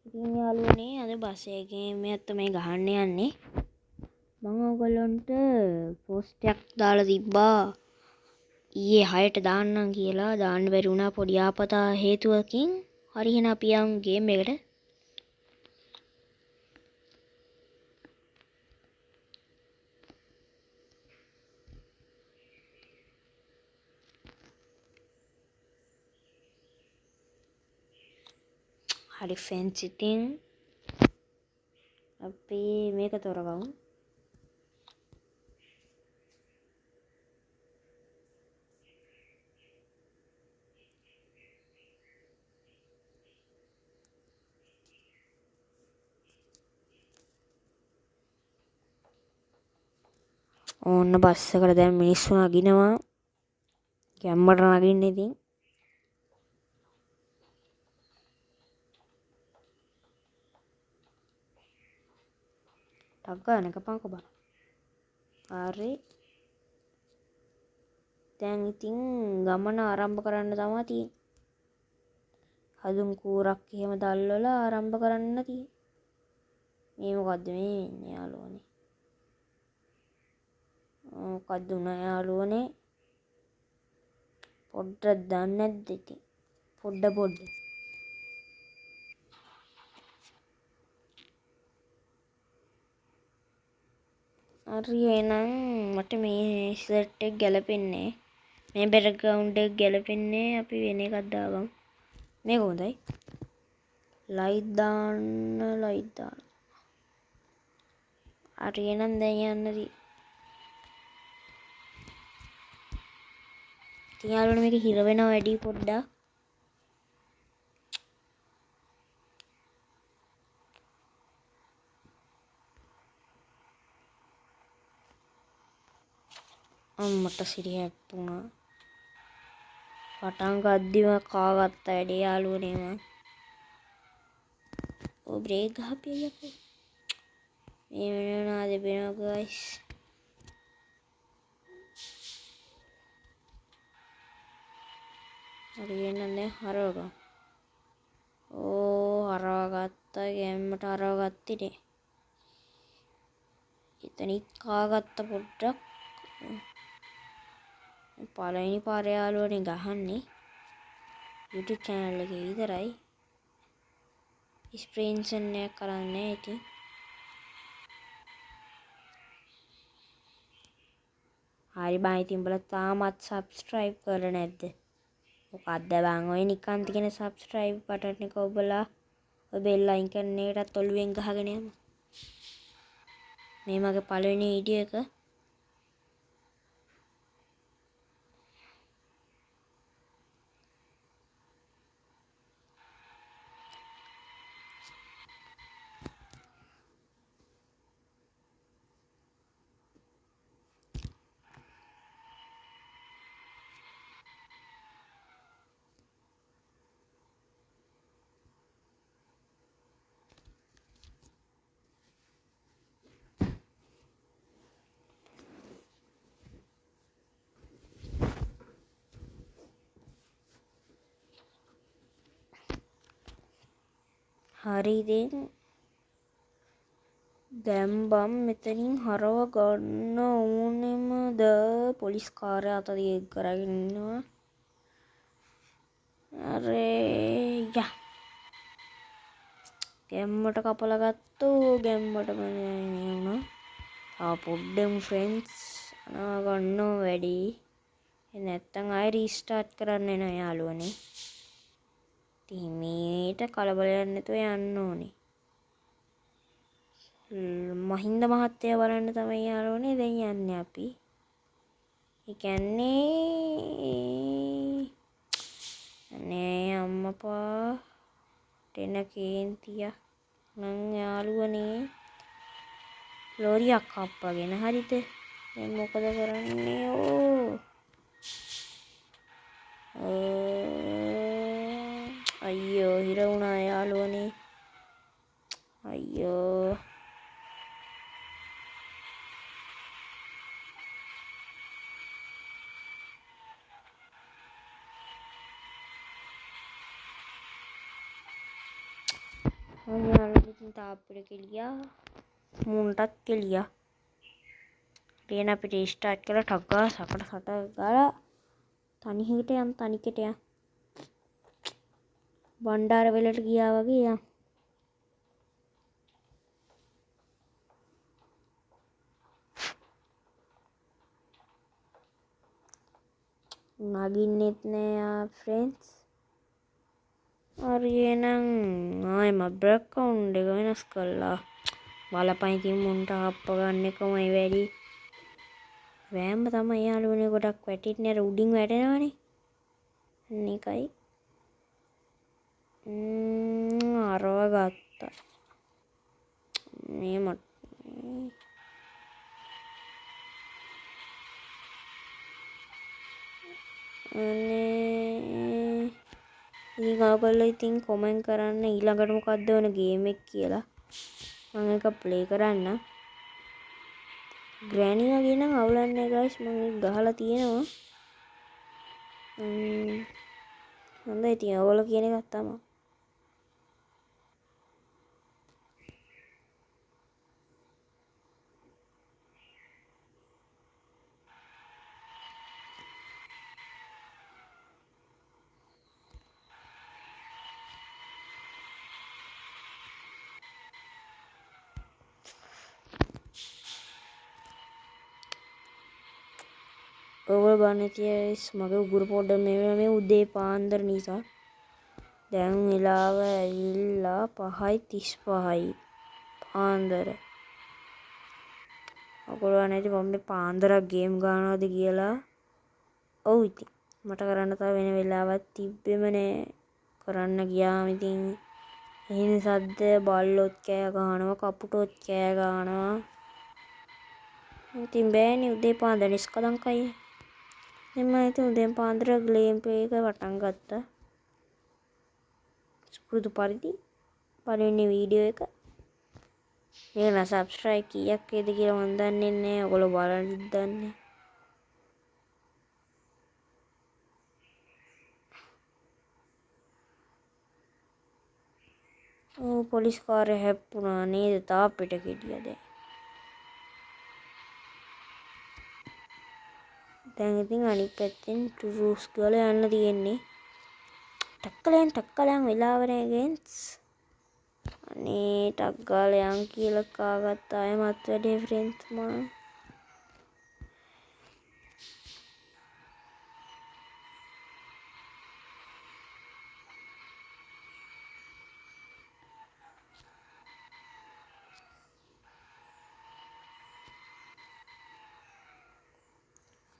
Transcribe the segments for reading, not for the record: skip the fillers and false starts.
ඉතින් යාළුවනේ අද බස් එකේ මෙයත් මේ ගහන්න යන්නේ. මම ඔයගොල්ලන්ට පෝස්ට් එකක් දාලා තිබ්බා ඊයේ 6ට දාන්නම් කියලා. දාන්න බැරි වුණා පොඩි ආපතා හේතුවකින්. හරි එහෙනම් අපි යමු ගේම් එකට. හරි ෆ්‍රෙන්ඩ්ස් ඉතින් අපි මේක තෝරගමු. ඕන්න බස් එකට දැන් මිනිස්සු නගිනවා. ගැම්මට නගින්න ඉතින්. ටක් ගන්න එකපන්කො බං. හරි. දැන් ඉතින් ගමන ආරම්භ කරන්න තමයි තියෙන්නේ. හදුම් කූරක් එහෙම දැල්වලා ආරම්භ කරන්න තියෙන්නේ. මේ මොකද්ද මේ වෙන්නේ යාළුවනේ? මොකද්ද උනා යාළුවනේ? පොඩ්ඩක් දන්නේ නැද්ද ඉතින්? පොඩ්ඩ. හරි එහෙනම් මට මේ සෙට් එක ගැලපෙන්නේ. මේ බෑග්ග්‍රවුන්ඩ් එක ගැලපෙන්නේ. අපි වෙන එකක් දාගමු. මේක හොඳයි. ලයිට් දාන්න. හරි එහෙනම් දැන් යන්නදී. ඉතින් යාළුවනේ මේක හිර වෙනවා වැඩි පොඩ්ඩක්. අම්මට සිරිය හැප්පුණා. පටන් ගද්දිම කාගත්ත වැඩේ යාළුවනේ මං. ඔය බ්‍රේක් ගහපිය යකෝ. මේ වෙනවද වෙනව ගයිස්. හරි එහෙනම් දැන් හරවගමු. හරවගත්තා. ගැම්මට හරවගත්තේ නේ. එතනිත් කාගත්ත පොඩ්ඩක්. පළවෙනි පාර යාළුවනේ ගහන්නේ YouTube channel එකේ විතරයි. ස්ක්‍රීන්ෂොට් එකක් කරන්නේ ඉතින්. හරි බං ඉතින් උඹලා තාමත් subscribe කරලා නැද්ද? මොකද්ද බං ඔය නිකන් තියෙන subscribe button එක ඔබලා ඔය bell icon එකටත් ඔළුවෙන් ගහගෙන යන්න. මේ මගේ පළවෙනි වීඩියෝ එක. හරි ඉතින් දැන් බම් මෙතනින් හරව ගන්න ඕනෙමද? පොලිස් කාර්ය අතේ කරගෙන ඉන්නවා. අරේ යා ගැම්මට කපලා ගත්තෝ. ගැම්මටම මේ වුණා. පොඩ්ඩෙම ෆ්‍රෙන්ඩ්ස් ගන්නව වැඩි. නැත්තම් ආයෙ රීස්ටාර්ට් කරන්න එනවා යාළුවනේ. ඉතින් මේට කලබලයක් නැතුව යන්න ඕනේ. මහින්ද මහත්තයා බලන්න තමයි යාළුවනේ දැන් යන්නේ අපි. ඒ කියන්නේ නේ අම්මපා දෙන කේන්තිය නම් යාළුවනේ ලෝරියක් අප්පගෙන හරිද? දැන් මොකද කරන්නේ? අයියෝ හිර වුණා යාළුවනේ. අයියෝ මම යාළුවෝ ඉතින් තාප්පෙට කෙලියා මුන්ටත් කෙලියා ටේන අපිට ස්ටාර්ට් කරලා ටක් ගාලා සකට ගාලා තනියකට යන් තනිකට යන් බණ්ඩාර වෙලට ගියා වගේ යන් නගින්නෙත් නෑ ෆ්‍රෙන්ඩ්ස් හරි එහෙනම් ආයෙම බ්‍රෙක් කවුන්ට් එක වෙනස් කළා බලපන් ඉතින් මුන්ට හප්ප ගන්න එකමයි වැඩි වෑම්ම තමයි යාළුවනේ ගොඩක් වැටෙන්නේ අර උඩින් වැටෙනවනේ අන්න එකයි අරව ගත්තා මේ මට අනේ ඉතින් ඔයගොල්ලෝ ඉතින් කොමෙන්ට් කරන්න ඊළඟට මොකක්ද වෙන ගේම් එක කියලා මම එක ප්ලේ කරන්න ග්‍රෑනි වගේ නම් අවුලක් නෑ ගයිස් මම ඒක ගහලා තියෙනවා හොඳයි ඉතින් ඔයගොල්ලෝ කියන එකක් තමයි ඔයගොල්ලෝ බලන්න තියස් මගේ උගුර පොඩ්ඩක් මේ උදේ පාන්දර නිසා දැන් වෙලාව ඇවිල්ලා 5:35යි පාන්දර ඔයගොල්ලෝ නැති මම මේ පාන්දරක් ගේම් ගන්නවද කියලා ඔව් ඉතින් මට කරන්න තව වෙන වෙලාවක් තිබ්බෙම නෑ කරන්න ගියාම ඉතින් එහෙන සද්ද බල්ලොත් කෑ ගහනවා කපුටොත් කෑ ගහනවා ඉතින් බෑනේ උදේ පාන්දර නිස්කලංකයි මම ඉතින් උදේ පාන්දර ගේම් ප්ලේ එක පටන් ගත්තා පුරුදු පරිදි පළවෙනි වීඩියෝ එක මේක නම් සබ්ස්ක්‍රයිබ් කීයක් වේද කියලා මම දන්නේ නැහැ ඔයගොල්ලෝ බලන්න දන්නේ පොලිස් කාර්ය හැප්පුණා නේද තාප්පෙට කෙටිය දැන් ඉතින් අනිත් පැත්තෙන් ටුරූස් ගාලා යන්න තියෙන්නේ ටක්කලයන් වෙලාව නෑ ගේන්ස් අනේ ටක් ගාලා යන් කියලා කාගත්ත ආයෙමත් වැඩේ ෆ්‍රෙන්ඩ්ස් මම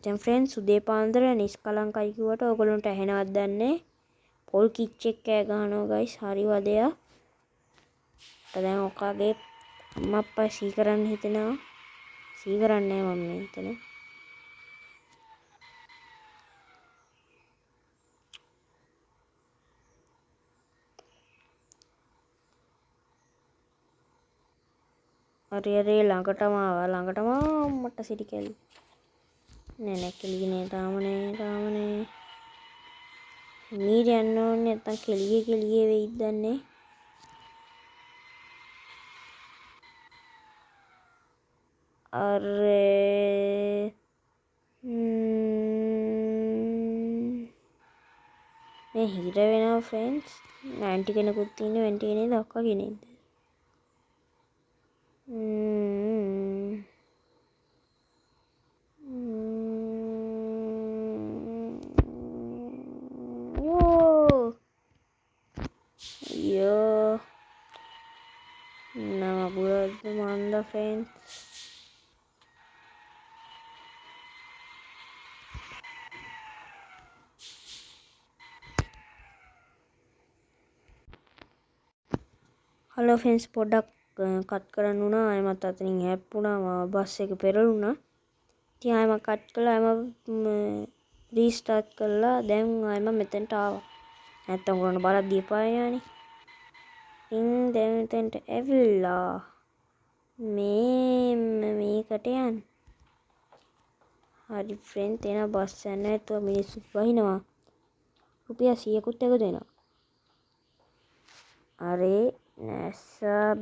දැන් ෆ්‍රෙන්ඩ්ස් උදේ පාන්දර නිස්කලංකයි කිව්වට ඔයගොල්ලන්ට ඇහෙනවද දන්නේ පොල් කිච්චෙක් කෑ ගහනවා ගයිස් හරි වදයක් දැන් ඔකාගේ අම්මා අප්පා සී කරන්න හිතෙනවා සී කරන්නේ මම මෙතන හරි ළඟටම ආවා මට සිටි කැලි නෑ කෙලියේ තාම නෑ මීර යන්න ඕනේ නැත්තම් කෙලියේ වෙයිද දන්නේ අරේ මේ හිර වෙනවා ෆ්‍රෙන්ඩ්ස් නැන්ටි කෙනෙකුත් ඉන්නේ වැන්ටි කෙනෙක්ද අක්කා කෙනෙක්ද Yo nama bulan manda friends hello friends පොඩ්ඩක් කට් කරන්න වුණා ආයෙමත් අතනින් හැප්පුණා මම බස් එක පෙරළුණා ඉතින් ආයෙමත් කට් කළා ආයෙම රීස්ටාර්ට් කළා දැන් ආයෙම මෙතෙන්ට ආවා නැත්තම් උගලන්ට බලක් දීපායනේ ඉතින් දැන් මෙතෙන්ට ඇවිල්ලා මේකට යන්න හරි ෆ්‍රෙන්ඩ් එන බස් යන්න නැතුව මිනිස්සු වහිනවා රුපියල් 100කුත් එකතු වෙනවා අරේ නැස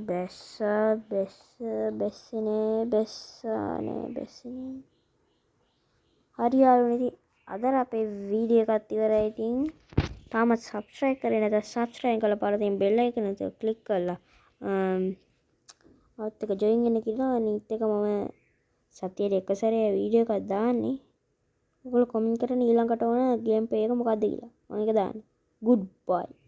බැස්ස බැස්ස බැස්සනේ බැස්සනේ බැස්සනේ. හරි යාළුවනේ ඉතින් අදට අපේ වීඩියෝ එකත් ඉවරයි. ඉතින් තාමත් සබ්ස්ක්‍රයිබ් කරේ නැත්නම් සබ්ස්ක්‍රයිබ් කරලා පාලා තියෙන බෙල් අයිකන් එක ක්ලික් කරලා ඔත් එක ජොයින් වෙන්න කියලා. අනිත් එක මම සතියේ එක සැරේ වීඩියෝ එකක් දාන්නේ. ඔයගොල්ලෝ කමෙන්ට් කරන්න ඊළඟට ඕන ගේම් ප්ලේ එක මොකක්ද කියලා. මම ඒක දාන්නේ. good bye.